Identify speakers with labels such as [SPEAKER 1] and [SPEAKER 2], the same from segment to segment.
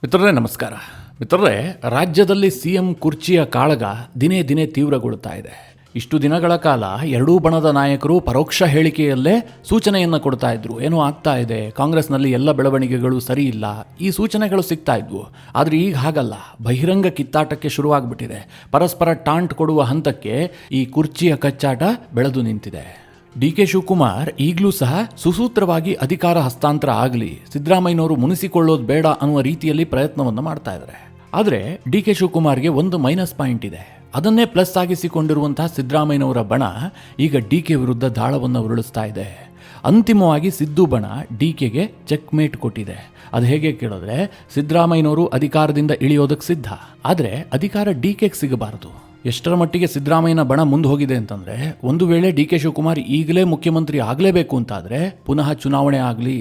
[SPEAKER 1] ಮಿತ್ರರೇ ನಮಸ್ಕಾರ. ಮಿತ್ರರೇ, ರಾಜ್ಯದಲ್ಲಿ ಸಿಎಂ ಕುರ್ಚಿಯ ಕಾಳಗ ದಿನೇ ದಿನೇ ತೀವ್ರಗೊಳ್ಳುತ್ತಾ ಇದೆ. ಇಷ್ಟು ದಿನಗಳ ಕಾಲ ಎರಡೂ ಬಣದ ನಾಯಕರು ಪರೋಕ್ಷ ಹೇಳಿಕೆಯಲ್ಲೇ ಸೂಚನೆಯನ್ನು ಕೊಡ್ತಾ ಇದ್ರು. ಏನೋ ಆಗ್ತಾ ಇದೆ, ಕಾಂಗ್ರೆಸ್ನಲ್ಲಿ ಎಲ್ಲ ಬೆಳವಣಿಗೆಗಳು ಸರಿ ಇಲ್ಲ, ಈ ಸೂಚನೆಗಳು ಸಿಗ್ತಾ ಇದ್ವು. ಆದರೆ ಈಗ ಹಾಗಲ್ಲ, ಬಹಿರಂಗ ಕಿತ್ತಾಟಕ್ಕೆ ಶುರುವಾಗ್ಬಿಟ್ಟಿದೆ. ಪರಸ್ಪರ ಟಾಂಟ್ ಕೊಡುವ ಹಂತಕ್ಕೆ ಈ ಕುರ್ಚಿಯ ಕಚ್ಚಾಟ ಬೆಳೆದು ನಿಂತಿದೆ. ಡಿ.ಕೆ. ಶಿವಕುಮಾರ್ ಈಗಲೂ ಸಹ ಸುಸೂತ್ರವಾಗಿ ಅಧಿಕಾರ ಹಸ್ತಾಂತರ ಆಗಲಿ, ಸಿದ್ದರಾಮಯ್ಯನವರು ಮುನಿಸಿಕೊಳ್ಳೋದು ಬೇಡ ಅನ್ನುವ ರೀತಿಯಲ್ಲಿ ಪ್ರಯತ್ನವನ್ನು ಮಾಡ್ತಾ ಇದ್ದಾರೆ. ಆದರೆ ಡಿ.ಕೆ. ಶಿವಕುಮಾರ್ಗೆ ಒಂದು ಮೈನಸ್ ಪಾಯಿಂಟ್ ಇದೆ. ಅದನ್ನೇ ಪ್ಲಸ್ ಆಗಿಸಿಕೊಂಡಿರುವಂತಹ ಸಿದ್ದರಾಮಯ್ಯನವರ ಬಣ ಈಗ ಡಿ.ಕೆ. ವಿರುದ್ಧ ದಾಳವನ್ನು ಉರುಳಿಸ್ತಾ ಇದೆ. ಅಂತಿಮವಾಗಿ ಸಿದ್ದು ಬಣ ಡಿ.ಕೆಗೆ ಚೆಕ್ಮೇಟ್ ಕೊಟ್ಟಿದೆ. ಅದು ಹೇಗೆ ಕೇಳಿದ್ರೆ, ಸಿದ್ದರಾಮಯ್ಯನವರು ಅಧಿಕಾರದಿಂದ ಇಳಿಯೋದಕ್ಕೆ ಸಿದ್ಧ, ಆದರೆ ಅಧಿಕಾರ ಡಿ.ಕೆಗೆ ಸಿಗಬಾರದು. ಎಷ್ಟರ ಮಟ್ಟಿಗೆ ಸಿದ್ದರಾಮಯ್ಯನ ಬಣ ಮುಂದೆ ಹೋಗಿದೆ ಅಂತಂದರೆ, ಒಂದು ವೇಳೆ ಡಿ.ಕೆ. ಶಿವಕುಮಾರ್ ಈಗಲೇ ಮುಖ್ಯಮಂತ್ರಿ ಆಗಲೇಬೇಕು ಅಂತಾದರೆ ಪುನಃ ಚುನಾವಣೆ ಆಗಲಿ.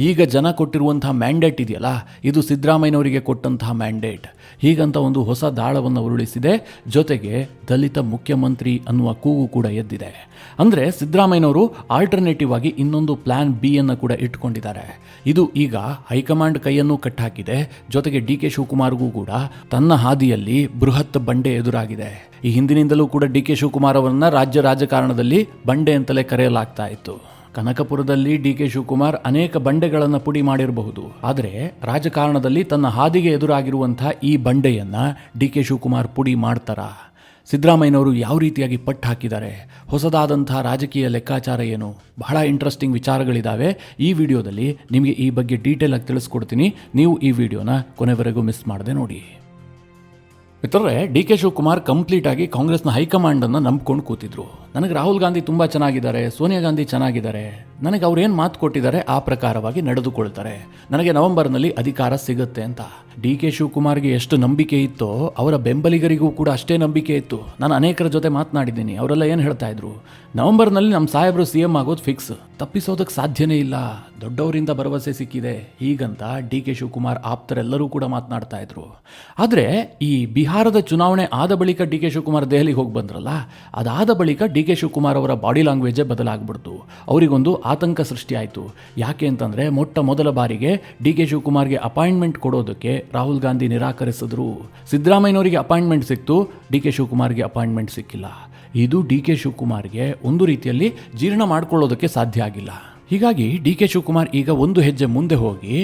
[SPEAKER 1] ಈಗ ಜನ ಕೊಟ್ಟಿರುವಂತಹ ಮ್ಯಾಂಡೇಟ್ ಇದೆಯಲ್ಲ, ಇದು ಸಿದ್ದರಾಮಯ್ಯನವರಿಗೆ ಕೊಟ್ಟಂತಹ ಮ್ಯಾಂಡೇಟ್. ಹೀಗಂತ ಒಂದು ಹೊಸ ದಾಳವನ್ನು ಉರುಳಿಸಿದೆ. ಜೊತೆಗೆ ದಲಿತ ಮುಖ್ಯಮಂತ್ರಿ ಅನ್ನುವ ಕೂಗು ಕೂಡ ಎದ್ದಿದೆ. ಅಂದರೆ ಸಿದ್ದರಾಮಯ್ಯನವರು ಆಲ್ಟರ್ನೇಟಿವ್ ಆಗಿ ಇನ್ನೊಂದು ಪ್ಲಾನ್ ಬಿ ಅನ್ನು ಕೂಡ ಇಟ್ಕೊಂಡಿದ್ದಾರೆ. ಇದು ಈಗ ಹೈಕಮಾಂಡ್ ಕೈಯನ್ನು ಕಟ್ಟಾಕಿದೆ. ಜೊತೆಗೆ ಡಿ.ಕೆ. ಶಿವಕುಮಾರ್ಗೂ ಕೂಡ ತನ್ನ ಹಾದಿಯಲ್ಲಿ ಬೃಹತ್ ಬಂಡೆ ಎದುರಾಗಿದೆ. ಈ ಹಿಂದಿನಿಂದಲೂ ಕೂಡ ಡಿ.ಕೆ. ಶಿವಕುಮಾರ್ ಅವರನ್ನ ರಾಜ್ಯ ರಾಜಕಾರಣದಲ್ಲಿ ಬಂಡೆ ಅಂತಲೇ ಕರೆಯಲಾಗ್ತಾ ಇತ್ತು. ಕನಕಪುರದಲ್ಲಿ ಡಿ.ಕೆ. ಶಿವಕುಮಾರ್ ಅನೇಕ ಬಂಡೆಗಳನ್ನು ಪುಡಿ ಮಾಡಿರಬಹುದು, ಆದರೆ ರಾಜಕಾರಣದಲ್ಲಿ ತನ್ನ ಹಾದಿಗೆ ಎದುರಾಗಿರುವಂಥ ಈ ಬಂಡೆಯನ್ನು ಡಿ.ಕೆ. ಶಿವಕುಮಾರ್ ಪುಡಿ ಮಾಡ್ತಾರಾ? ಸಿದ್ದರಾಮಯ್ಯನವರು ಯಾವ ರೀತಿಯಾಗಿ ಪಟ್ಟು ಹಾಕಿದ್ದಾರೆ? ಹೊಸದಾದಂತಹ ರಾಜಕೀಯ ಲೆಕ್ಕಾಚಾರ ಏನು? ಬಹಳ ಇಂಟ್ರೆಸ್ಟಿಂಗ್ ವಿಚಾರಗಳಿದ್ದಾವೆ. ಈ ವಿಡಿಯೋದಲ್ಲಿ ನಿಮಗೆ ಈ ಬಗ್ಗೆ ಡೀಟೇಲ್ ಆಗಿ ತಿಳಿಸ್ಕೊಡ್ತೀನಿ. ನೀವು ಈ ವಿಡಿಯೋನ ಕೊನೆವರೆಗೂ ಮಿಸ್ ಮಾಡದೆ ನೋಡಿ. ಮಿತ್ರರೇ, ಡಿ.ಕೆ. ಶಿವಕುಮಾರ್ ಕಂಪ್ಲೀಟ್ ಆಗಿ ಕಾಂಗ್ರೆಸ್ನ ಹೈಕಮಾಂಡನ್ನು ನಂಬ್ಕೊಂಡು ಕೂತಿದ್ರು. ನನಗೆ ರಾಹುಲ್ ಗಾಂಧಿ ತುಂಬ ಚೆನ್ನಾಗಿದ್ದಾರೆ, ಸೋನಿಯಾ ಗಾಂಧಿ ಚೆನ್ನಾಗಿದ್ದಾರೆ, ನನಗೆ ಅವ್ರೇನು ಮಾತು ಕೊಟ್ಟಿದ್ದಾರೆ ಆ ಪ್ರಕಾರವಾಗಿ ನಡೆದುಕೊಳ್ತಾರೆ, ನನಗೆ ನವೆಂಬರ್ನಲ್ಲಿ ಅಧಿಕಾರ ಸಿಗುತ್ತೆ ಅಂತ. ಡಿ.ಕೆ. ಶಿವಕುಮಾರ್ಗೆ ಎಷ್ಟು ನಂಬಿಕೆ ಇತ್ತೋ ಅವರ ಬೆಂಬಲಿಗರಿಗೂ ಕೂಡ ಅಷ್ಟೇ ನಂಬಿಕೆ ಇತ್ತು. ನಾನು ಅನೇಕರ ಜೊತೆ ಮಾತನಾಡಿದ್ದೀನಿ. ಅವರೆಲ್ಲ ಏನು ಹೇಳ್ತಾ ಇದ್ರು, ನವೆಂಬರ್ನಲ್ಲಿ ನಮ್ಮ ಸಾಹೇಬರು CM ಆಗೋದು ಫಿಕ್ಸ್, ತಪ್ಪಿಸೋದಕ್ಕೆ ಸಾಧ್ಯನೇ ಇಲ್ಲ, ದೊಡ್ಡವರಿಂದ ಭರವಸೆ ಸಿಕ್ಕಿದೆ, ಹೀಗಂತ ಡಿ.ಕೆ. ಶಿವಕುಮಾರ್ ಆಪ್ತರೆಲ್ಲರೂ ಕೂಡ ಮಾತನಾಡ್ತಾ ಇದ್ರು. ಆದರೆ ಈ ಬಿಹಾರದ ಚುನಾವಣೆ ಆದ ಬಳಿಕ ಡಿ.ಕೆ. ಶಿವಕುಮಾರ್ ದೆಹಲಿಗೆ ಹೋಗಿ ಬಂದ್ರಲ್ಲ, ಅದಾದ ಬಳಿಕ ಡಿ.ಕೆ. ಶಿವಕುಮಾರ್ ಅವರ ಬಾಡಿ ಲ್ಯಾಂಗ್ವೇಜೇ ಬದಲಾಗ್ಬಿಡ್ತು. ಅವರಿಗೊಂದು ಆತಂಕ ಸೃಷ್ಟಿಯಾಯಿತು. ಯಾಕೆ ಅಂತಂದರೆ, ಮೊಟ್ಟ ಮೊದಲ ಬಾರಿಗೆ ಡಿ.ಕೆ. ಶಿವಕುಮಾರ್ಗೆ ಅಪಾಯಿಂಟ್ಮೆಂಟ್ ಕೊಡೋದಕ್ಕೆ ರಾಹುಲ್ ಗಾಂಧಿ ನಿರಾಕರಿಸಿದ್ರು. ಸಿದ್ದರಾಮಯ್ಯನವರಿಗೆ ಅಪಾಯಿಂಟ್ಮೆಂಟ್ ಸಿಕ್ತು, ಡಿ.ಕೆ. ಶಿವಕುಮಾರ್ಗೆ ಅಪಾಯಿಂಟ್ಮೆಂಟ್ ಸಿಕ್ಕಿಲ್ಲ. ಇದು ಡಿ.ಕೆ. ಶಿವಕುಮಾರ್ಗೆ ಒಂದು ರೀತಿಯಲ್ಲಿ ಜೀರ್ಣ ಮಾಡ್ಕೊಳ್ಳೋದಕ್ಕೆ ಸಾಧ್ಯ ಆಗಿಲ್ಲ. ಹೀಗಾಗಿ ಡಿ.ಕೆ. ಶಿವಕುಮಾರ್ ಈಗ ಒಂದು ಹೆಜ್ಜೆ ಮುಂದೆ ಹೋಗಿ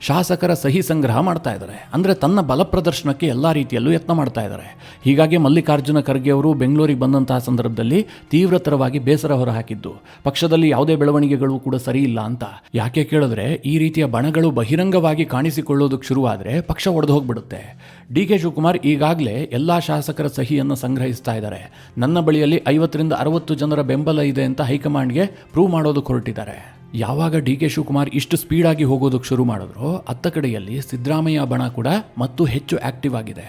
[SPEAKER 1] ಶಾಸಕರ ಸಹಿ ಸಂಗ್ರಹ ಮಾಡ್ತಾ ಇದ್ದಾರೆ. ಅಂದರೆ ತನ್ನ ಬಲ ಪ್ರದರ್ಶನಕ್ಕೆ ಎಲ್ಲ ರೀತಿಯಲ್ಲೂ ಯತ್ನ ಮಾಡ್ತಾ ಇದ್ದಾರೆ. ಹೀಗಾಗಿ ಮಲ್ಲಿಕಾರ್ಜುನ ಖರ್ಗೆ ಅವರು ಬೆಂಗಳೂರಿಗೆ ಬಂದಂತಹ ಸಂದರ್ಭದಲ್ಲಿ ತೀವ್ರತರವಾಗಿ ಬೇಸರ ಹೊರಹಾಕಿದ್ದು, ಪಕ್ಷದಲ್ಲಿ ಯಾವುದೇ ಬೆಳವಣಿಗೆಗಳು ಕೂಡ ಸರಿ ಇಲ್ಲ ಅಂತ. ಯಾಕೆ ಕೇಳಿದ್ರೆ, ಈ ರೀತಿಯ ಬಣಗಳು ಬಹಿರಂಗವಾಗಿ ಕಾಣಿಸಿಕೊಳ್ಳೋದಕ್ಕೆ ಶುರುವಾದರೆ ಪಕ್ಷ ಒಡೆದು ಹೋಗ್ಬಿಡುತ್ತೆ. ಡಿ.ಕೆ. ಶಿವಕುಮಾರ್ ಈಗಾಗಲೇ ಎಲ್ಲ ಶಾಸಕರ ಸಹಿಯನ್ನು ಸಂಗ್ರಹಿಸ್ತಾ ಇದ್ದಾರೆ. ನನ್ನ ಬಳಿಯಲ್ಲಿ 50ರಿಂದ 60 ಜನರ ಬೆಂಬಲ ಇದೆ ಅಂತ ಹೈಕಮಾಂಡ್ಗೆ ಪ್ರೂವ್ ಮಾಡೋದಕ್ಕೆ ಹೊರಟಿದ್ದಾರೆ. ಯಾವಾಗ ಡಿ.ಕೆ. ಶಿವಕುಮಾರ್ ಇಷ್ಟು ಸ್ಪೀಡಾಗಿ ಹೋಗೋದಕ್ಕೆ ಶುರು ಮಾಡಿದ್ರು, ಅತ್ತ ಕಡೆಯಲ್ಲಿ ಸಿದ್ದರಾಮಯ್ಯ ಬಣ ಕೂಡ ಮತ್ತು ಹೆಚ್ಚು ಆಕ್ಟಿವ್ ಆಗಿದೆ.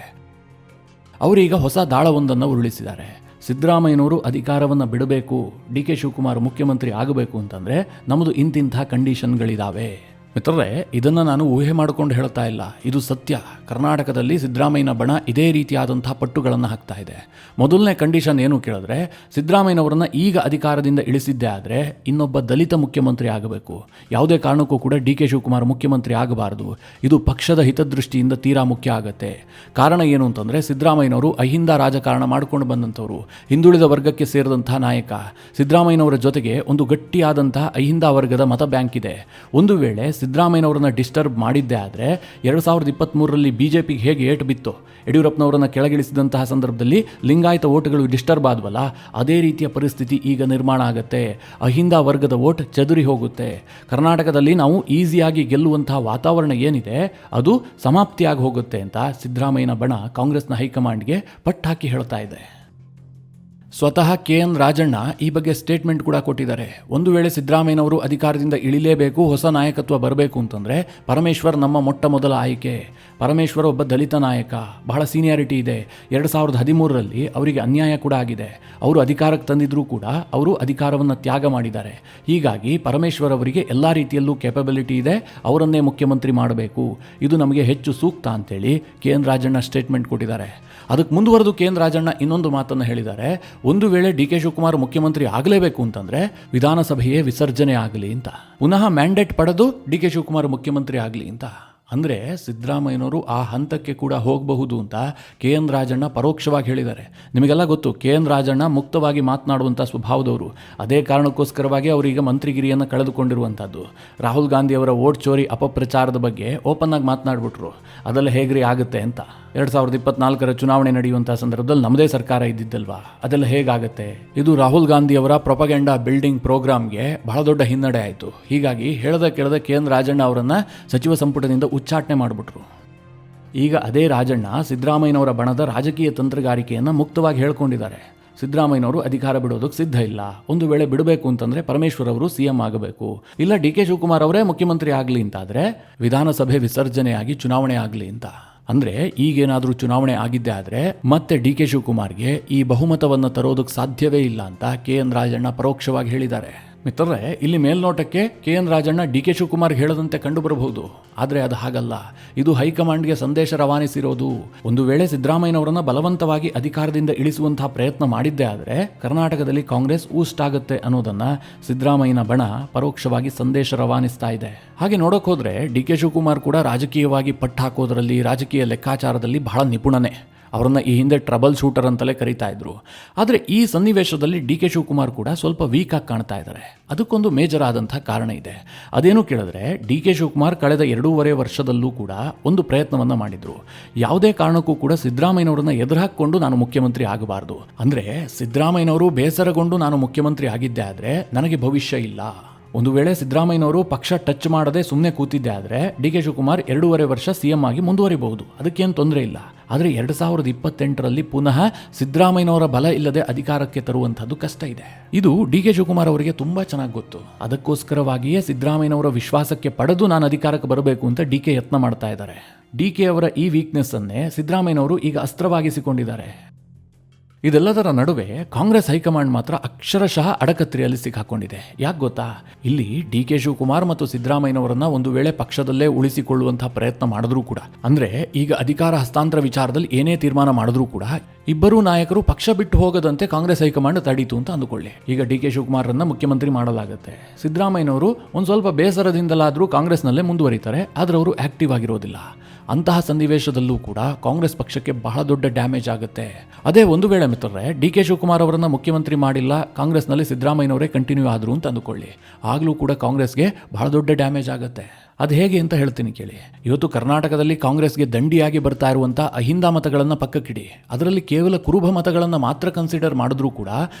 [SPEAKER 1] ಅವರೀಗ ಹೊಸ ದಾಳವೊಂದನ್ನು ಉರುಳಿಸಿದ್ದಾರೆ. ಸಿದ್ದರಾಮಯ್ಯನವರು ಅಧಿಕಾರವನ್ನು ಬಿಡಬೇಕು, ಡಿ.ಕೆ. ಶಿವಕುಮಾರ್ ಮುಖ್ಯಮಂತ್ರಿ ಆಗಬೇಕು ಅಂತಂದರೆ ನಮ್ಮದು ಇಂತಿಂಥ ಕಂಡೀಷನ್ಗಳಿದ್ದಾವೆ. ಮಿತ್ರರೇ, ಇದನ್ನು ನಾನು ಊಹೆ ಮಾಡಿಕೊಂಡು ಹೇಳ್ತಾ ಇಲ್ಲ, ಇದು ಸತ್ಯ. ಕರ್ನಾಟಕದಲ್ಲಿ ಸಿದ್ದರಾಮಯ್ಯನ ಬಣ ಇದೇ ರೀತಿಯಾದಂತಹ ಪಟ್ಟುಗಳನ್ನು ಹಾಕ್ತಾ ಇದೆ. ಮೊದಲನೇ ಕಂಡೀಷನ್ ಏನು ಕೇಳಿದ್ರೆ, ಸಿದ್ದರಾಮಯ್ಯನವರನ್ನ ಈಗ ಅಧಿಕಾರದಿಂದ ಇಳಿಸಿದ್ದೇ ಆದರೆ ಇನ್ನೊಬ್ಬ ದಲಿತ ಮುಖ್ಯಮಂತ್ರಿ ಆಗಬೇಕು. ಯಾವುದೇ ಕಾರಣಕ್ಕೂ ಕೂಡ ಡಿ.ಕೆ. ಶಿವಕುಮಾರ್ ಮುಖ್ಯಮಂತ್ರಿ ಆಗಬಾರದು. ಇದು ಪಕ್ಷದ ಹಿತದೃಷ್ಟಿಯಿಂದ ತೀರಾ ಮುಖ್ಯ ಆಗುತ್ತೆ. ಕಾರಣ ಏನು ಅಂತಂದರೆ, ಸಿದ್ದರಾಮಯ್ಯನವರು ಅಹಿಂದ ರಾಜಕಾರಣ ಮಾಡ್ಕೊಂಡು ಬಂದಂಥವರು, ಹಿಂದುಳಿದ ವರ್ಗಕ್ಕೆ ಸೇರಿದಂತಹ ನಾಯಕ. ಸಿದ್ದರಾಮಯ್ಯನವರ ಜೊತೆಗೆ ಒಂದು ಗಟ್ಟಿಯಾದಂತಹ ಅಹಿಂದ ವರ್ಗದ ಮತ ಬ್ಯಾಂಕ್ ಇದೆ. ಒಂದು ವೇಳೆ ಸಿದ್ದರಾಮಯ್ಯನವರನ್ನ ಡಿಸ್ಟರ್ಬ್ ಮಾಡಿದ್ದೇ ಆದರೆ 2023ರಲ್ಲಿ ಬಿಜೆಪಿಗೆ ಹೇಗೆ ಏಟು ಬಿತ್ತು, ಯಡಿಯೂರಪ್ಪನವರನ್ನ ಕೆಳಗಿಳಿಸಿದಂತಹ ಸಂದರ್ಭದಲ್ಲಿ ಲಿಂಗಾಯತ ಓಟ್ಗಳು ಡಿಸ್ಟರ್ಬ್ ಆದ್ವಲ್ಲ, ಅದೇ ರೀತಿಯ ಪರಿಸ್ಥಿತಿ ಈಗ ನಿರ್ಮಾಣ ಆಗುತ್ತೆ. ಅಹಿಂದ ವರ್ಗದ ಓಟ್ ಚದುರಿ ಹೋಗುತ್ತೆ. ಕರ್ನಾಟಕದಲ್ಲಿ ನಾವು ಈಸಿಯಾಗಿ ಗೆಲ್ಲುವಂತಹ ವಾತಾವರಣ ಏನಿದೆ ಅದು ಸಮಾಪ್ತಿಯಾಗಿ ಹೋಗುತ್ತೆ ಅಂತ ಸಿದ್ದರಾಮಯ್ಯನ ಬಣ ಕಾಂಗ್ರೆಸ್ನ ಹೈಕಮಾಂಡ್ಗೆ ಪಟ್ಟಾಕಿ ಹೇಳ್ತಾ ಇದೆ. ಸ್ವತಃ KN ರಾಜಣ್ಣ ಈ ಬಗ್ಗೆ ಸ್ಟೇಟ್ಮೆಂಟ್ ಕೂಡ ಕೊಟ್ಟಿದ್ದಾರೆ. ಒಂದು ವೇಳೆ ಸಿದ್ದರಾಮಯ್ಯನವರು ಅಧಿಕಾರದಿಂದ ಇಳಿಲೇಬೇಕು, ಹೊಸ ನಾಯಕತ್ವ ಬರಬೇಕು ಅಂತಂದರೆ ಪರಮೇಶ್ವರ್ ನಮ್ಮ ಮೊಟ್ಟ ಮೊದಲ ಆಯ್ಕೆ. ಪರಮೇಶ್ವರ್ ಒಬ್ಬ ದಲಿತ ನಾಯಕ, ಬಹಳ ಸೀನಿಯಾರಿಟಿ ಇದೆ. 2013ರಲ್ಲಿ ಅವರಿಗೆ ಅನ್ಯಾಯ ಕೂಡ ಆಗಿದೆ. ಅವರು ಅಧಿಕಾರಕ್ಕೆ ತಂದಿದ್ರೂ ಕೂಡ ಅವರು ಅಧಿಕಾರವನ್ನು ತ್ಯಾಗ ಮಾಡಿದ್ದಾರೆ. ಹೀಗಾಗಿ ಪರಮೇಶ್ವರ್ ಅವರಿಗೆ ಎಲ್ಲ ರೀತಿಯಲ್ಲೂ ಕೆಪಬಿಲಿಟಿ ಇದೆ, ಅವರನ್ನೇ ಮುಖ್ಯಮಂತ್ರಿ ಮಾಡಬೇಕು, ಇದು ನಮಗೆ ಹೆಚ್ಚು ಸೂಕ್ತ ಅಂತೇಳಿ KN ರಾಜಣ್ಣ ಸ್ಟೇಟ್ಮೆಂಟ್ ಕೊಟ್ಟಿದ್ದಾರೆ. ಅದಕ್ಕೆ ಮುಂದುವರೆದು KN ರಾಜಣ್ಣ ಇನ್ನೊಂದು ಮಾತನ್ನು ಹೇಳಿದ್ದಾರೆ. ಒಂದು ವೇಳೆ ಡಿ.ಕೆ. ಶಿವಕುಮಾರ್ ಮುಖ್ಯಮಂತ್ರಿ ಆಗಲೇಬೇಕು ಅಂತಂದರೆ ವಿಧಾನಸಭೆಯೇ ವಿಸರ್ಜನೆ ಆಗಲಿ ಅಂತ, ಪುನಃ ಮ್ಯಾಂಡೇಟ್ ಪಡೆದು ಡಿ.ಕೆ. ಶಿವಕುಮಾರ್ ಮುಖ್ಯಮಂತ್ರಿ ಆಗಲಿ ಅಂತ. ಅಂದರೆ ಸಿದ್ದರಾಮಯ್ಯನವರು ಆ ಹಂತಕ್ಕೆ ಕೂಡ ಹೋಗಬಹುದು ಅಂತ ಕೆ ಎನ್ ರಾಜಣ್ಣ ಪರೋಕ್ಷವಾಗಿ ಹೇಳಿದ್ದಾರೆ. ನಿಮಗೆಲ್ಲ ಗೊತ್ತು, ಕೆ ಎನ್ ರಾಜಣ್ಣ ಮುಕ್ತವಾಗಿ ಮಾತನಾಡುವಂಥ ಸ್ವಭಾವದವರು. ಅದೇ ಕಾರಣಕ್ಕೋಸ್ಕರವಾಗಿ ಅವರೀಗ ಮಂತ್ರಿಗಿರಿಯನ್ನು ಕಳೆದುಕೊಂಡಿರುವಂಥದ್ದು. ರಾಹುಲ್ ಗಾಂಧಿ ಅವರ ವೋಟ್ ಚೋರಿ ಅಪಪ್ರಚಾರದ ಬಗ್ಗೆ ಓಪನ್ ಆಗಿ ಮಾತನಾಡ್ಬಿಟ್ರು. ಅದೆಲ್ಲ ಹೇಗ್ರಿ ಆಗುತ್ತೆ ಅಂತ. 2024 ಚುನಾವಣೆ ನಡೆಯುವಂಥ ಸಂದರ್ಭದಲ್ಲಿ ನಮ್ಮದೇ ಸರ್ಕಾರ ಇದ್ದಿದ್ದಲ್ವಾ, ಅದೆಲ್ಲ ಹೇಗಾಗುತ್ತೆ? ಇದು ರಾಹುಲ್ ಗಾಂಧಿ ಅವರ ಪ್ರೊಪಗೆಂಡಾ ಬಿಲ್ಡಿಂಗ್ ಪ್ರೋಗ್ರಾಮ್ಗೆ ಬಹಳ ದೊಡ್ಡ ಹಿನ್ನಡೆ ಆಯಿತು. ಹೀಗಾಗಿ ಕೇಳದ ಕೆ ಎನ್ ರಾಜಣ್ಣ ಅವರನ್ನು ಸಚಿವ ಸಂಪುಟದಿಂದ ಉಚ್ಚಾಟನೆ ಮಾಡಿಬಿಟ್ರು. ಈಗ ಅದೇ ರಾಜಣ್ಣ ಸಿದ್ದರಾಮಯ್ಯನವರ ಬಣದ ರಾಜಕೀಯ ತಂತ್ರಗಾರಿಕೆಯನ್ನು ಮುಕ್ತವಾಗಿ ಹೇಳ್ಕೊಂಡಿದ್ದಾರೆ. ಸಿದ್ದರಾಮಯ್ಯನವರು ಅಧಿಕಾರ ಬಿಡೋದಕ್ಕೆ ಸಿದ್ಧ ಇಲ್ಲ. ಒಂದು ವೇಳೆ ಬಿಡಬೇಕು ಅಂತಂದರೆ ಪರಮೇಶ್ವರ್ ಅವರು CM ಆಗಬೇಕು, ಇಲ್ಲ DK ಶಿವಕುಮಾರ್ ಅವರೇ ಮುಖ್ಯಮಂತ್ರಿ ಆಗಲಿ ಅಂತಾದರೆ ವಿಧಾನಸಭೆ ವಿಸರ್ಜನೆಯಾಗಿ ಚುನಾವಣೆ ಆಗಲಿ ಅಂತ. ಅಂದರೆ ಈಗೇನಾದರೂ ಚುನಾವಣೆ ಆಗಿದ್ದೇ ಆದರೆ ಮತ್ತೆ DK ಶಿವಕುಮಾರ್ಗೆ ಈ ಬಹುಮತವನ್ನು ತರೋದಕ್ಕೆ ಸಾಧ್ಯವೇ ಇಲ್ಲ ಅಂತ ಕೆ ಎನ್ ರಾಜಣ್ಣ ಪರೋಕ್ಷವಾಗಿ ಹೇಳಿದ್ದಾರೆ. ಮಿತ್ರರೇ, ಇಲ್ಲಿ ಮೇಲ್ನೋಟಕ್ಕೆ K N Rajanna DK Shivakumar ಹೇಳದಂತೆ ಕಂಡು ಬರಬಹುದು. ಆದರೆ ಅದು ಹಾಗಲ್ಲ. ಇದು ಹೈಕಮಾಂಡ್ಗೆ ಸಂದೇಶ ರವಾನಿಸಿರೋದು. ಒಂದು ವೇಳೆ ಸಿದ್ದರಾಮಯ್ಯನವರನ್ನು ಬಲವಂತವಾಗಿ ಅಧಿಕಾರದಿಂದ ಇಳಿಸುವಂತಹ ಪ್ರಯತ್ನ ಮಾಡಿದ್ದೇ ಆದರೆ ಕರ್ನಾಟಕದಲ್ಲಿ ಕಾಂಗ್ರೆಸ್ ಊಸ್ಟ್ ಅನ್ನೋದನ್ನು ಸಿದ್ದರಾಮಯ್ಯನ ಬಣ ಪರೋಕ್ಷವಾಗಿ ಸಂದೇಶ ರವಾನಿಸ್ತಾ ಇದೆ. ಹಾಗೆ ನೋಡೋಕೆ ಹೋದರೆ DK ಶಿವಕುಮಾರ್ ಕೂಡ ರಾಜಕೀಯವಾಗಿ ಪಟ್ಟು ಹಾಕೋದರಲ್ಲಿ, ರಾಜಕೀಯ ಲೆಕ್ಕಾಚಾರದಲ್ಲಿ ಬಹಳ ನಿಪುಣನೇ. ಅವರನ್ನು ಈ ಹಿಂದೆ ಟ್ರಬಲ್ ಶೂಟರ್ ಅಂತಲೇ ಕರೀತಾ ಇದ್ರು. ಆದರೆ ಈ ಸನ್ನಿವೇಶದಲ್ಲಿ DK ಶಿವಕುಮಾರ್ ಕೂಡ ಸ್ವಲ್ಪ ವೀಕ್ ಆಗಿ ಕಾಣ್ತಾ ಇದ್ದಾರೆ. ಅದಕ್ಕೊಂದು ಮೇಜರ್ ಆದಂಥ ಕಾರಣ ಇದೆ. ಅದೇನು ಕೇಳಿದ್ರೆ, DK ಶಿವಕುಮಾರ್ ಕಳೆದ 2.5 ವರ್ಷದಲ್ಲೂ ಕೂಡ ಒಂದು ಪ್ರಯತ್ನವನ್ನು ಮಾಡಿದ್ರು. ಯಾವುದೇ ಕಾರಣಕ್ಕೂ ಕೂಡ ಸಿದ್ದರಾಮಯ್ಯನವರನ್ನ ಎದುರಾಕೊಂಡು ನಾನು ಮುಖ್ಯಮಂತ್ರಿ ಆಗಬಾರ್ದು, ಅಂದರೆ ಸಿದ್ದರಾಮಯ್ಯನವರು ಬೇಸರಗೊಂಡು ನಾನು ಮುಖ್ಯಮಂತ್ರಿ ಆಗಿದ್ದೆ ಆದರೆ ನನಗೆ ಭವಿಷ್ಯ ಇಲ್ಲ. ಒಂದು ವೇಳೆ ಸಿದ್ದರಾಮಯ್ಯನವರು ಪಕ್ಷ ಟಚ್ ಮಾಡದೆ ಸುಮ್ಮನೆ ಕೂತಿದ್ದೆ ಆದರೆ DK ಶಿವಕುಮಾರ್ 2.5 ವರ್ಷ CM ಆಗಿ ಮುಂದುವರಿಬಹುದು. ಅದಕ್ಕೇನು ತೊಂದರೆ ಇಲ್ಲ. ಆದರೆ 2028ರಲ್ಲಿ ಪುನಃ ಸಿದ್ದರಾಮಯ್ಯನವರ ಬಲ ಇಲ್ಲದೆ ಅಧಿಕಾರಕ್ಕೆ ತರುವಂಥದ್ದು ಕಷ್ಟ ಇದೆ. ಇದು DK ಶಿವಕುಮಾರ್ ಅವರಿಗೆ ತುಂಬ ಚೆನ್ನಾಗಿ ಗೊತ್ತು. ಅದಕ್ಕೋಸ್ಕರವಾಗಿಯೇ ಸಿದ್ದರಾಮಯ್ಯನವರ ವಿಶ್ವಾಸಕ್ಕೆ ಪಡೆದು ನಾನು ಅಧಿಕಾರಕ್ಕೆ ಬರಬೇಕು ಅಂತ DK ಯತ್ನ ಮಾಡ್ತಾ ಇದ್ದಾರೆ. DK ಅವರ ಈ ವೀಕ್ನೆಸ್ ಅನ್ನೇ ಸಿದ್ದರಾಮಯ್ಯನವರು ಈಗ ಅಸ್ತ್ರವಾಗಿಸಿಕೊಂಡಿದ್ದಾರೆ. ಇದೆಲ್ಲದರ ನಡುವೆ ಕಾಂಗ್ರೆಸ್ ಹೈಕಮಾಂಡ್ ಮಾತ್ರ ಅಕ್ಷರಶಃ ಅಡಕತ್ರಿಯಲ್ಲಿ ಸಿಕ್ಕಾಕೊಂಡಿದೆ. ಯಾಕೆ ಗೊತ್ತಾ? ಇಲ್ಲಿ DK ಶಿವಕುಮಾರ್ ಮತ್ತು ಸಿದ್ದರಾಮಯ್ಯನವರನ್ನ ಒಂದು ವೇಳೆ ಪಕ್ಷದಲ್ಲೇ ಉಳಿಸಿಕೊಳ್ಳುವಂತಹ ಪ್ರಯತ್ನ ಮಾಡಿದ್ರೂ ಕೂಡ, ಅಂದ್ರೆ ಈಗ ಅಧಿಕಾರ ಹಸ್ತಾಂತರ ವಿಚಾರದಲ್ಲಿ ಏನೇ ತೀರ್ಮಾನ ಮಾಡಿದ್ರೂ ಕೂಡ ಇಬ್ಬರೂ ನಾಯಕರು ಪಕ್ಷ ಬಿಟ್ಟು ಹೋಗದಂತೆ ಕಾಂಗ್ರೆಸ್ ಹೈಕಮಾಂಡ್ ತಡೀತು ಅಂತ ಅಂದುಕೊಳ್ಳಿ. ಈಗ DK ಶಿವಕುಮಾರನ್ನ ಮುಖ್ಯಮಂತ್ರಿ ಮಾಡಲಾಗುತ್ತೆ. ಸಿದ್ದರಾಮಯ್ಯನವರು ಒಂದು ಸ್ವಲ್ಪ ಬೇಸರದಿಂದಲಾದರೂ ಕಾಂಗ್ರೆಸ್ನಲ್ಲೇ ಮುಂದುವರಿತಾರೆ, ಆದರೆ ಅವರು ಆಕ್ಟಿವ್ ಆಗಿರೋದಿಲ್ಲ. ಅಂತಹ ಸನ್ನಿವೇಶದಲ್ಲೂ ಕೂಡ ಕಾಂಗ್ರೆಸ್ ಪಕ್ಷಕ್ಕೆ ಬಹಳ ದೊಡ್ಡ ಡ್ಯಾಮೇಜ್ ಆಗುತ್ತೆ. ಅದೇ ಒಂದು ವೇಳೆ ಮಿತ್ರರೇ DK ಶಿವಕುಮಾರ್ ಅವರನ್ನ ಮುಖ್ಯಮಂತ್ರಿ ಮಾಡಿಲ್ಲ, ಕಾಂಗ್ರೆಸ್ನಲ್ಲಿ ಸಿದ್ದರಾಮಯ್ಯನವರೇ ಕಂಟಿನ್ಯೂ ಆದರು ಅಂತ ಅಂದುಕೊಳ್ಳಿ, ಆಗಲೂ ಕೂಡ ಕಾಂಗ್ರೆಸ್ಗೆ ಬಹಳ ದೊಡ್ಡ ಡ್ಯಾಮೇಜ್ ಆಗುತ್ತೆ. ಅದು ಹೇಗೆ ಅಂತ ಹೇಳ್ತೀನಿ ಕೇಳಿ. ಇವತ್ತು ಕರ್ನಾಟಕದಲ್ಲಿ ಕಾಂಗ್ರೆಸ್ಗೆ ದಂಡಿಯಾಗಿ ಬರ್ತಾ ಇರುವಂಥ ಅಹಿಂದ ಮತಗಳನ್ನು ಪಕ್ಕಕ್ಕಿಡಿ. ಅದರಲ್ಲಿ ಕೇವಲ ಕುರುಬ ಮತಗಳನ್ನು ಮಾತ್ರ ಕನ್ಸಿಡರ್ ಮಾಡಿದ್ರೂ ಕೂಡ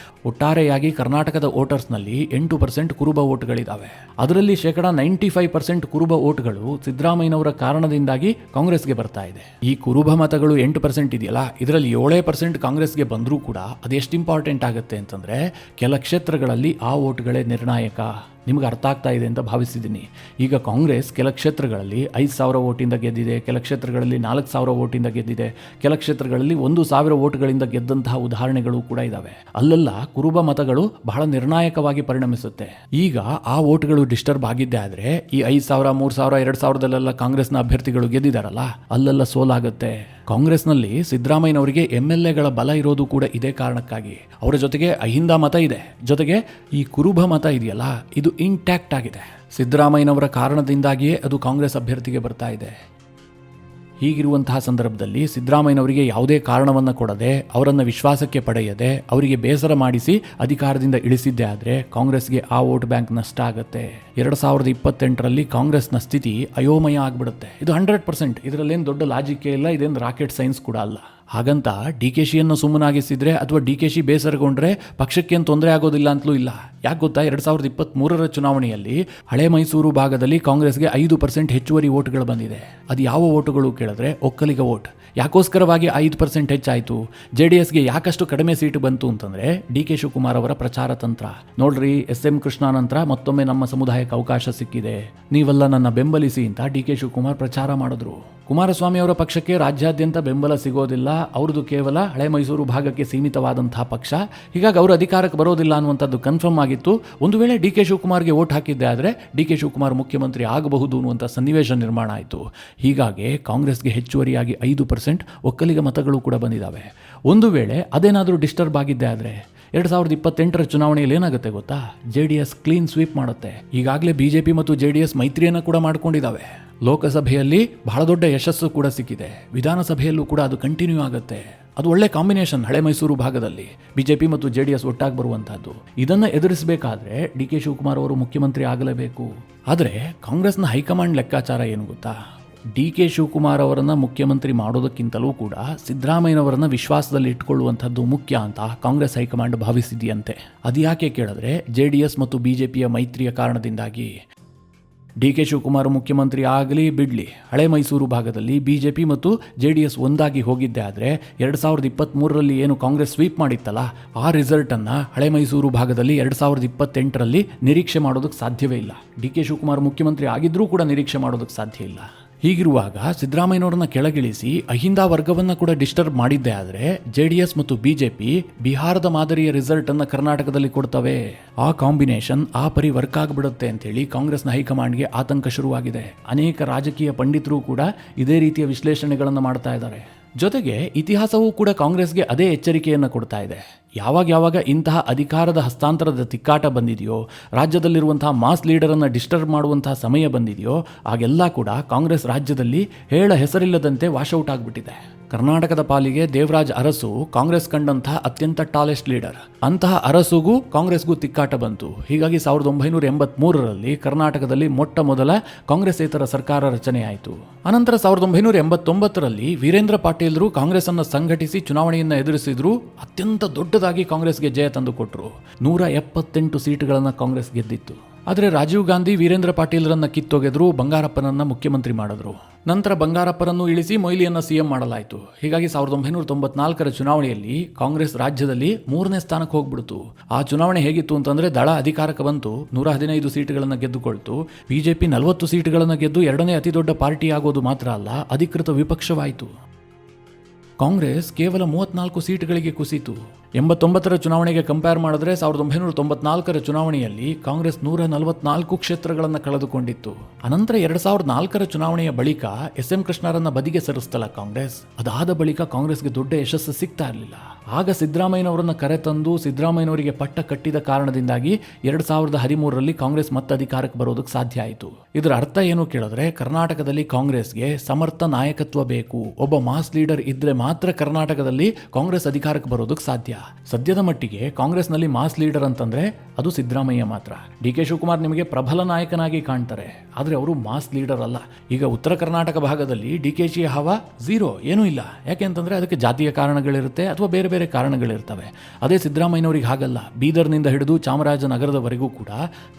[SPEAKER 1] ಒಟ್ಟಾರೆಯಾಗಿ ಕರ್ನಾಟಕದ ವೋಟರ್ಸ್ನಲ್ಲಿ 8% ಕುರುಬ ವೋಟ್ಗಳಿದ್ದಾವೆ. ಅದರಲ್ಲಿ 95% ಕುರುಬ ವೋಟ್ಗಳು ಸಿದ್ದರಾಮಯ್ಯನವರ ಕಾರಣದಿಂದಾಗಿ ಕಾಂಗ್ರೆಸ್ಗೆ ಬರ್ತಾ ಇದೆ. ಈ ಕುರುಬ ಮತಗಳು 8% ಇದೆಯಲ್ಲ, ಇದರಲ್ಲಿ 7% ಕಾಂಗ್ರೆಸ್ಗೆ ಬಂದರೂ ಕೂಡ ಅದೆಷ್ಟು ಇಂಪಾರ್ಟೆಂಟ್ ಆಗುತ್ತೆ ಅಂತಂದರೆ, ಕೆಲ ಕ್ಷೇತ್ರಗಳಲ್ಲಿ ಆ ವೋಟ್ಗಳೇ ನಿರ್ಣಾಯಕ. ನಿಮ್ಗೆ ಅರ್ಥ ಆಗ್ತಾ ಇದೆ ಅಂತ ಭಾವಿಸಿದ್ದೀನಿ. ಈಗ ಕಾಂಗ್ರೆಸ್ ಕೆಲ ಕ್ಷೇತ್ರಗಳಲ್ಲಿ 5,000 ವೋಟಿಂದ ಗೆದ್ದಿದೆ, ಕೆಲ ಕ್ಷೇತ್ರಗಳಲ್ಲಿ 4,000 ವೋಟಿಂದ ಗೆದ್ದಿದೆ, ಕೆಲ ಕ್ಷೇತ್ರಗಳಲ್ಲಿ 1,000 ವೋಟ್ಗಳಿಂದ ಗೆದ್ದಂತಹ ಉದಾಹರಣೆಗಳು ಕೂಡ ಇದ್ದಾವೆ. ಅಲ್ಲೆಲ್ಲ ಕುರುಬ ಮತಗಳು ಬಹಳ ನಿರ್ಣಾಯಕವಾಗಿ ಪರಿಣಮಿಸುತ್ತೆ. ಈಗ ಆ ವೋಟ್ಗಳು ಡಿಸ್ಟರ್ಬ್ ಆಗಿದ್ದೆ ಆದರೆ ಈ 5,000, 3,000, 2,000ದಲ್ಲೆಲ್ಲ ಕಾಂಗ್ರೆಸ್ನ ಅಭ್ಯರ್ಥಿಗಳು ಗೆದ್ದಿದ್ದಾರಲ್ಲ, ಅಲ್ಲೆಲ್ಲ ಸೋಲಾಗುತ್ತೆ. ಕಾಂಗ್ರೆಸ್ನಲ್ಲಿ ಸಿದ್ದರಾಮಯ್ಯನವರಿಗೆ MLAಗಳ ಬಲ ಇರೋದು ಕೂಡ ಇದೇ ಕಾರಣಕ್ಕಾಗಿ. ಅವರ ಜೊತೆಗೆ ಅಹಿಂದ ಮತ ಇದೆ, ಜೊತೆಗೆ ಈ ಕುರುಬ ಮತ ಇದೆಯಲ್ಲ, ಇದು ಇಂಟ್ಯಾಕ್ಟ್ ಆಗಿದೆ. ಸಿದ್ದರಾಮಯ್ಯನವರ ಕಾರಣದಿಂದಾಗಿಯೇ ಅದು ಕಾಂಗ್ರೆಸ್ ಅಭ್ಯರ್ಥಿಗೆ ಬರ್ತಾ ಇದೆ. ಹೀಗಿರುವಂತಹ ಸಂದರ್ಭದಲ್ಲಿ ಸಿದ್ದರಾಮಯ್ಯನವರಿಗೆ ಯಾವುದೇ ಕಾರಣವನ್ನು ಕೊಡದೆ, ಅವರನ್ನು ವಿಶ್ವಾಸಕ್ಕೆ ಪಡೆಯದೆ, ಅವರಿಗೆ ಬೇಸರ ಮಾಡಿಸಿ ಅಧಿಕಾರದಿಂದ ಇಳಿಸಿದ್ದೇ ಆದರೆ ಕಾಂಗ್ರೆಸ್ಗೆ ಆ ವೋಟ್ ಬ್ಯಾಂಕ್ ನಷ್ಟ ಆಗುತ್ತೆ. 2028ರಲ್ಲಿ ಕಾಂಗ್ರೆಸ್ನ ಸ್ಥಿತಿ ಅಯೋಮಯ ಆಗಿಬಿಡುತ್ತೆ. ಇದು 100%. ಇದರಲ್ಲೇನು ದೊಡ್ಡ ಲಾಜಿಕ್ಕೇ ಇಲ್ಲ, ಇದೇನು ರಾಕೆಟ್ ಸೈನ್ಸ್ ಕೂಡ ಅಲ್ಲ. ಹಾಗಂತ DKಶಿಯನ್ನು ಸುಮ್ಮನಾಗಿಸಿದ್ರೆ ಅಥವಾ DKಶಿ ಬೇಸರಗೊಂಡ್ರೆ ಪಕ್ಷಕ್ಕೇನು ತೊಂದರೆ ಆಗೋದಿಲ್ಲ ಅಂತಲೂ ಇಲ್ಲ. ಯಾಕೆ ಗೊತ್ತಾ? 2023ರ ಚುನಾವಣೆಯಲ್ಲಿ ಹಳೆ ಮೈಸೂರು ಭಾಗದಲ್ಲಿ ಕಾಂಗ್ರೆಸ್ಗೆ 5% ಹೆಚ್ಚುವರಿ ವೋಟ್ಗಳು ಬಂದಿದೆ. ಅದು ಯಾವ ವೋಟುಗಳು ಕೇಳಿದ್ರೆ ಒಕ್ಕಲಿಗ ವೋಟ್. ಯಾಕೋಸ್ಕರವಾಗಿ 5% ಹೆಚ್ಚಾಯಿತು? JDSಗೆ ಯಾಕಷ್ಟು ಕಡಿಮೆ ಸೀಟು ಬಂತು ಅಂತಂದರೆ DK ಶಿವಕುಮಾರ್ ಅವರ ಪ್ರಚಾರ ತಂತ್ರ. ನೋಡ್ರಿ, SM ಕೃಷ್ಣ ನಂತರ ಮತ್ತೊಮ್ಮೆ ನಮ್ಮ ಸಮುದಾಯಕ್ಕೆ ಅವಕಾಶ ಸಿಕ್ಕಿದೆ, ನೀವೆಲ್ಲ ನನ್ನ ಬೆಂಬಲಿಸಿ ಅಂತ DK ಶಿವಕುಮಾರ್ ಪ್ರಚಾರ ಮಾಡಿದ್ರು. ಕುಮಾರಸ್ವಾಮಿ ಅವರ ಪಕ್ಷಕ್ಕೆ ರಾಜ್ಯಾದ್ಯಂತ ಬೆಂಬಲ ಸಿಗೋದಿಲ್ಲ, ಅವ್ರದ್ದು ಕೇವಲ ಹಳೆ ಮೈಸೂರು ಭಾಗಕ್ಕೆ ಸೀಮಿತವಾದಂತಹ ಪಕ್ಷ. ಹೀಗಾಗಿ ಅವರು ಅಧಿಕಾರಕ್ಕೆ ಬರೋದಿಲ್ಲ ಅನ್ನುವಂಥದ್ದು ಕನ್ಫರ್ಮ್ ಆಗಿತ್ತು. ಒಂದು ವೇಳೆ DK ಶಿವಕುಮಾರ್ಗೆ ವೋಟ್ ಹಾಕಿದ್ದೆ ಆದರೆ DK ಶಿವಕುಮಾರ್ ಮುಖ್ಯಮಂತ್ರಿ ಆಗಬಹುದು ಅನ್ನುವಂಥ ಸನ್ನಿವೇಶ ನಿರ್ಮಾಣ ಆಯಿತು. ಹೀಗಾಗಿ ಕಾಂಗ್ರೆಸ್ಗೆ ಹೆಚ್ಚುವರಿಯಾಗಿ 5% ಒಕ್ಕಲಿಗ ಮತಗಳು ಕೂಡ ಬಂದಿದ್ದಾವೆ. ಒಂದು ವೇಳೆ ಅದೇನಾದರೂ ಡಿಸ್ಟರ್ಬ್ ಆಗಿದ್ದೆ ಆದರೆ 2028ರ ಚುನಾವಣೆಯಲ್ಲಿ ಏನಾಗುತ್ತೆ ಗೊತ್ತಾ? JDS ಕ್ಲೀನ್ ಸ್ವೀಪ್ ಮಾಡುತ್ತೆ. ಈಗಾಗಲೇ BJP ಮತ್ತು JDS ಮೈತ್ರಿಯನ್ನು ಕೂಡ ಮಾಡ್ಕೊಂಡಿದ್ದಾವೆ. ಲೋಕಸಭೆಯಲ್ಲಿ ಬಹಳ ದೊಡ್ಡ ಯಶಸ್ಸು ಕೂಡ ಸಿಕ್ಕಿದೆ. ವಿಧಾನಸಭೆಯಲ್ಲೂ ಕೂಡ ಅದು ಕಂಟಿನ್ಯೂ ಆಗುತ್ತೆ. ಅದು ಒಳ್ಳೆ ಕಾಂಬಿನೇಷನ್. ಹಳೆ ಮೈಸೂರು ಭಾಗದಲ್ಲಿ ಬಿಜೆಪಿ ಮತ್ತು JDS ಒಟ್ಟಾಗಿ ಬರುವಂತಹದ್ದು. ಇದನ್ನ ಎದುರಿಸಬೇಕಾದ್ರೆ DK ಶಿವಕುಮಾರ್ ಅವರು ಮುಖ್ಯಮಂತ್ರಿ ಆಗಲೇಬೇಕು. ಆದರೆ ಕಾಂಗ್ರೆಸ್ನ ಹೈಕಮಾಂಡ್ ಲೆಕ್ಕಾಚಾರ ಏನು ಗೊತ್ತಾ? DK ಶಿವಕುಮಾರ್ ಅವರನ್ನ ಮುಖ್ಯಮಂತ್ರಿ ಮಾಡೋದಕ್ಕಿಂತಲೂ ಕೂಡ ಸಿದ್ದರಾಮಯ್ಯನವರನ್ನ ವಿಶ್ವಾಸದಲ್ಲಿ ಇಟ್ಕೊಳ್ಳುವಂಥದ್ದು ಮುಖ್ಯ ಅಂತ ಕಾಂಗ್ರೆಸ್ ಹೈಕಮಾಂಡ್ ಭಾವಿಸಿದೆಯಂತೆ. ಅದು ಯಾಕೆ ಕೇಳಿದ್ರೆ JDS ಮತ್ತು BJPಯ ಮೈತ್ರಿಯ ಕಾರಣದಿಂದಾಗಿ. DK ಶಿವಕುಮಾರ್ ಮುಖ್ಯಮಂತ್ರಿ ಆಗಲಿ ಬಿಡಲಿ, ಹಳೆ ಮೈಸೂರು ಭಾಗದಲ್ಲಿ BJP ಮತ್ತು JDS ಒಂದಾಗಿ ಹೋಗಿದ್ದೆ ಆದರೆ 2023ರಲ್ಲಿ ಏನು ಕಾಂಗ್ರೆಸ್ ಸ್ವೀಪ್ ಮಾಡಿತ್ತಲ್ಲ, ಆ ರಿಸಲ್ಟನ್ನು ಹಳೆ ಮೈಸೂರು ಭಾಗದಲ್ಲಿ 2028ರಲ್ಲಿ ನಿರೀಕ್ಷೆ ಮಾಡೋದಕ್ಕೆ ಸಾಧ್ಯವೇ ಇಲ್ಲ. DK ಶಿವಕುಮಾರ್ ಮುಖ್ಯಮಂತ್ರಿ ಆಗಿದ್ರೂ ಕೂಡ ನಿರೀಕ್ಷೆ ಮಾಡೋದಕ್ಕೆ ಸಾಧ್ಯ ಇಲ್ಲ. ಹೀಗಿರುವಾಗ ಸಿದ್ದರಾಮಯ್ಯನವ್ರನ್ನ ಕೆಳಗಿಳಿಸಿ ಅಹಿಂದ ವರ್ಗವನ್ನು ಕೂಡ ಡಿಸ್ಟರ್ಬ್ ಮಾಡಿದ್ದೆ ಆದರೆ JDS ಮತ್ತು BJP ಬಿಹಾರದ ಮಾದರಿಯ ರಿಸಲ್ಟ್ ಅನ್ನು ಕರ್ನಾಟಕದಲ್ಲಿ ಕೊಡ್ತವೆ. ಆ ಕಾಂಬಿನೇಷನ್ ಆ ಪರಿ ವರ್ಕ್ ಆಗಿಬಿಡುತ್ತೆ ಅಂತೇಳಿ ಕಾಂಗ್ರೆಸ್ನ ಹೈಕಮಾಂಡ್ಗೆ ಆತಂಕ ಶುರುವಾಗಿದೆ. ಅನೇಕ ರಾಜಕೀಯ ಪಂಡಿತರು ಕೂಡ ಇದೇ ರೀತಿಯ ವಿಶ್ಲೇಷಣೆಗಳನ್ನು ಮಾಡ್ತಾ ಇದ್ದಾರೆ. ಜೊತೆಗೆ ಇತಿಹಾಸವೂ ಕೂಡ ಕಾಂಗ್ರೆಸ್ಗೆ ಅದೇ ಎಚ್ಚರಿಕೆಯನ್ನು ಕೊಡ್ತಾ ಇದೆ. ಯಾವಾಗ ಇಂತಹ ಅಧಿಕಾರದ ಹಸ್ತಾಂತರದ ತಿಕ್ಕಾಟ ಬಂದಿದೆಯೋ, ರಾಜ್ಯದಲ್ಲಿರುವಂತಹ ಮಾಸ್ ಲೀಡರನ್ನು ಡಿಸ್ಟರ್ಬ್ ಮಾಡುವಂತಹ ಸಮಯ ಬಂದಿದೆಯೋ, ಆಗೆಲ್ಲ ಕೂಡ ಕಾಂಗ್ರೆಸ್ ರಾಜ್ಯದಲ್ಲಿ ಹೇಳ ಹೆಸರಿಲ್ಲದಂತೆ ವಾಶೌಟ್ ಆಗಿಬಿಟ್ಟಿದೆ. ಕರ್ನಾಟಕದ ಪಾಲಿಗೆ ದೇವರಾಜ್ ಅರಸು ಕಾಂಗ್ರೆಸ್ ಕಂಡಂತಹ ಅತ್ಯಂತ ಟಾಲೆಸ್ಟ್ ಲೀಡರ್. ಅಂತಹ ಅರಸುಗೂ ಕಾಂಗ್ರೆಸ್ಗೂ ತಿಕ್ಕಾಟ ಬಂತು. ಹೀಗಾಗಿ 1983ರಲ್ಲಿ ಕರ್ನಾಟಕದಲ್ಲಿ ಮೊಟ್ಟ ಮೊದಲ ಕಾಂಗ್ರೆಸ್ಸೇತರ ಸರ್ಕಾರ ರಚನೆಯಾಯಿತು. ಅನಂತರ 1989ರಲ್ಲಿ ವೀರೇಂದ್ರ ಪಾಟೀಲ್ರು ಕಾಂಗ್ರೆಸ್ ಅನ್ನು ಸಂಘಟಿಸಿ ಚುನಾವಣೆಯನ್ನು ಎದುರಿಸಿದ್ರು. ಅತ್ಯಂತ ದೊಡ್ಡದಾಗಿ ಕಾಂಗ್ರೆಸ್ಗೆ ಜಯ ತಂದುಕೊಟ್ರು. 178 ಸೀಟುಗಳನ್ನು ಕಾಂಗ್ರೆಸ್ ಗೆದ್ದಿತ್ತು. ಆದರೆ ರಾಜೀವ್ ಗಾಂಧಿ ವೀರೇಂದ್ರ ಪಾಟೀಲ್ರನ್ನ ಕಿತ್ತೊಗೆದ್ರು, ಬಂಗಾರಪ್ಪನನ್ನ ಮುಖ್ಯಮಂತ್ರಿ ಮಾಡಿದ್ರು. ನಂತರ ಬಂಗಾರಪ್ಪರನ್ನು ಇಳಿಸಿ ಮೊಯ್ಲಿಯನ್ನ CM ಮಾಡಲಾಯಿತು. ಹೀಗಾಗಿ 1994ರ ಚುನಾವಣೆಯಲ್ಲಿ ಕಾಂಗ್ರೆಸ್ ರಾಜ್ಯದಲ್ಲಿ 3ನೇ ಸ್ಥಾನಕ್ಕೆ ಹೋಗ್ಬಿಡ್ತು. ಆ ಚುನಾವಣೆ ಹೇಗಿತ್ತು ಅಂತಂದ್ರೆ, ದಳ ಅಧಿಕಾರಕ್ಕೆ ಬಂತು, 115 ಸೀಟುಗಳನ್ನು ಗೆದ್ದುಕೊಳ್ತು. BJP 40 ಸೀಟುಗಳನ್ನು ಗೆದ್ದು 2ನೇ ಅತಿ ದೊಡ್ಡ ಪಾರ್ಟಿ ಆಗೋದು ಮಾತ್ರ ಅಲ್ಲ, ಅಧಿಕೃತ ವಿಪಕ್ಷವಾಯಿತು. ಕಾಂಗ್ರೆಸ್ ಕೇವಲ 34 ಸೀಟುಗಳಿಗೆ ಕುಸಿತು. 89ರ ಚುನಾವಣೆಗೆ ಕಂಪೇರ್ ಮಾಡಿದ್ರೆ 1994ರ ಚುನಾವಣೆಯಲ್ಲಿ ಕಾಂಗ್ರೆಸ್ 144 ಕ್ಷೇತ್ರಗಳನ್ನು ಕಳೆದುಕೊಂಡಿತ್ತು. ಅನಂತರ 2004ರ ಚುನಾವಣೆಯ ಬಳಿಕ SM ಕೃಷ್ಣರನ್ನ ಬದಿಗೆ ಸರಿಸ್ತಲ್ಲ ಕಾಂಗ್ರೆಸ್. ಅದಾದ ಬಳಿಕ ಕಾಂಗ್ರೆಸ್ಗೆ ದೊಡ್ಡ ಯಶಸ್ಸು ಸಿಗ್ತಾ ಇರಲಿಲ್ಲ. ಆಗ ಸಿದ್ದರಾಮಯ್ಯನವರನ್ನ ಕರೆತಂದು ಸಿದ್ದರಾಮಯ್ಯನವರಿಗೆ ಪಟ್ಟ ಕಟ್ಟಿದ ಕಾರಣದಿಂದಾಗಿ 2013ರಲ್ಲಿ ಕಾಂಗ್ರೆಸ್ ಮತ್ತೆ ಅಧಿಕಾರಕ್ಕೆ ಬರೋದಕ್ಕೆ ಸಾಧ್ಯ ಆಯಿತು. ಇದರ ಅರ್ಥ ಏನು ಕೇಳಿದ್ರೆ, ಕರ್ನಾಟಕದಲ್ಲಿ ಕಾಂಗ್ರೆಸ್ಗೆ ಸಮರ್ಥ ನಾಯಕತ್ವ ಬೇಕು. ಒಬ್ಬ ಮಾಸ್ ಲೀಡರ್ ಇದ್ರೆ ಮಾತ್ರ ಕರ್ನಾಟಕದಲ್ಲಿ ಕಾಂಗ್ರೆಸ್ ಅಧಿಕಾರಕ್ಕೆ ಬರೋದಕ್ಕೆ ಸಾಧ್ಯ. ಸದ್ಯದ ಮಟ್ಟಿಗೆ ಕಾಂಗ್ರೆಸ್ನಲ್ಲಿ ಮಾಸ್ ಲೀಡರ್ ಅಂತಂದ್ರೆ ಅದು ಸಿದ್ದರಾಮಯ್ಯ ಮಾತ್ರ. DK ಶಿವಕುಮಾರ್ ನಿಮಗೆ ಪ್ರಬಲ ನಾಯಕನಾಗಿ ಕಾಣ್ತಾರೆ, ಆದರೆ ಅವರು ಮಾಸ್ ಲೀಡರ್ ಅಲ್ಲ. ಈಗ ಉತ್ತರ ಕರ್ನಾಟಕ ಭಾಗದಲ್ಲಿ DKಶಿ ಹವಾ ಝೀರೋ, ಏನೂ ಇಲ್ಲ. ಯಾಕೆ ಅಂತಂದ್ರೆ ಅದಕ್ಕೆ ಜಾತಿಯ ಕಾರಣಗಳಿರುತ್ತೆ ಅಥವಾ ಬೇರೆ ಬೇರೆ ಕಾರಣಗಳಿರ್ತವೆ. ಅದೇ ಸಿದ್ದರಾಮಯ್ಯನವರಿಗೆ ಹಾಗಲ್ಲ. ಬೀದರ್ನಿಂದ ಹಿಡಿದು ಚಾಮರಾಜನಗರದವರೆಗೂ ಕೂಡ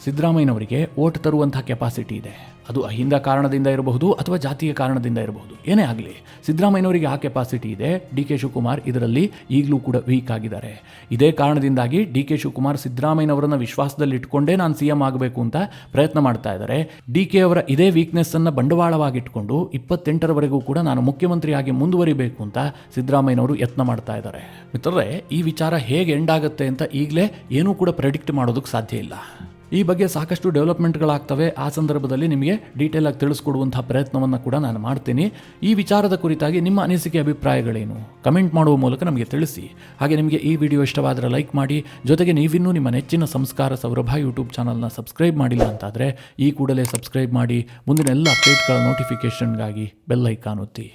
[SPEAKER 1] ಸಿದ್ದರಾಮಯ್ಯನವರಿಗೆ ಓಟ್ ತರುವಂತಹ ಕೆಪಾಸಿಟಿ ಇದೆ. ಅದು ಅಹಿಂದ ಕಾರಣದಿಂದ ಇರಬಹುದು ಅಥವಾ ಜಾತಿಯ ಕಾರಣದಿಂದ ಇರಬಹುದು, ಏನೇ ಆಗಲಿ ಸಿದ್ದರಾಮಯ್ಯನವರಿಗೆ ಆ ಕೆಪಾಸಿಟಿ ಇದೆ. DK ಶಿವಕುಮಾರ್ ಇದರಲ್ಲಿ ಈಗಲೂ ಕೂಡ ವೀಕ್ ಆಗಿದ್ದಾರೆ. ಇದೇ ಕಾರಣದಿಂದಾಗಿ DK ಶಿವಕುಮಾರ್ ಸಿದ್ದರಾಮಯ್ಯನವರನ್ನ ವಿಶ್ವಾಸದಲ್ಲಿ ಇಟ್ಕೊಂಡೇ ನಾನು CM ಆಗಬೇಕು ಅಂತ ಪ್ರಯತ್ನ ಮಾಡ್ತಾ ಇದ್ದಾರೆ. DK ಅವರ ಇದೇ ವೀಕ್ನೆಸ್ ಅನ್ನ ಬಂಡವಾಳವಾಗಿಟ್ಕೊಂಡು 28ರವರೆಗೂ ಕೂಡ ನಾನು ಮುಖ್ಯಮಂತ್ರಿಯಾಗಿ ಮುಂದುವರಿಬೇಕು ಅಂತ ಸಿದ್ದರಾಮಯ್ಯನವರು ಯತ್ನ ಮಾಡ್ತಾ ಇದ್ದಾರೆ. ಮಿತ್ರರೇ, ಈ ವಿಚಾರ ಹೇಗೆ ಎಂಡ್ ಆಗುತ್ತೆ ಅಂತ ಈಗಲೇ ಏನೂ ಕೂಡ ಪ್ರೆಡಿಕ್ಟ್ ಮಾಡೋದಕ್ಕೆ ಸಾಧ್ಯ ಇಲ್ಲ. ಈ ಬಗ್ಗೆ ಸಾಕಷ್ಟು ಡೆವಲಪ್ಮೆಂಟ್ಗಳಾಗ್ತವೆ. ಆ ಸಂದರ್ಭದಲ್ಲಿ ನಿಮಗೆ ಡೀಟೇಲ್ ಆಗಿ ತಿಳಿಸ್ಕೊಡುವಂತಹ ಪ್ರಯತ್ನವನ್ನು ಕೂಡ ನಾನು ಮಾಡ್ತೀನಿ. ಈ ವಿಚಾರದ ಕುರಿತಾಗಿ ನಿಮ್ಮ ಅನಿಸಿಕೆ ಅಭಿಪ್ರಾಯಗಳೇನು ಕಮೆಂಟ್ ಮಾಡುವ ಮೂಲಕ ನಮಗೆ ತಿಳಿಸಿ. ಹಾಗೆ ನಿಮಗೆ ಈ ವಿಡಿಯೋ ಇಷ್ಟವಾದರೆ ಲೈಕ್ ಮಾಡಿ. ಜೊತೆಗೆ ನೀವಿನ್ನೂ ನಿಮ್ಮ ನೆಚ್ಚಿನ ಸಂಸ್ಕಾರ ಸೌರಭ ಯೂಟ್ಯೂಬ್ ಚಾನಲ್ನ ಸಬ್ಸ್ಕ್ರೈಬ್ ಮಾಡಿಲ್ಲ ಅಂತಾದರೆ ಈ ಕೂಡಲೇ ಸಬ್ಸ್ಕ್ರೈಬ್ ಮಾಡಿ. ಮುಂದಿನ ಎಲ್ಲ ಅಪ್ಡೇಟ್ಗಳ ನೋಟಿಫಿಕೇಷನ್ಗಾಗಿ ಬೆಲ್ ಐಕಾನ್ ಒತ್ತಿ.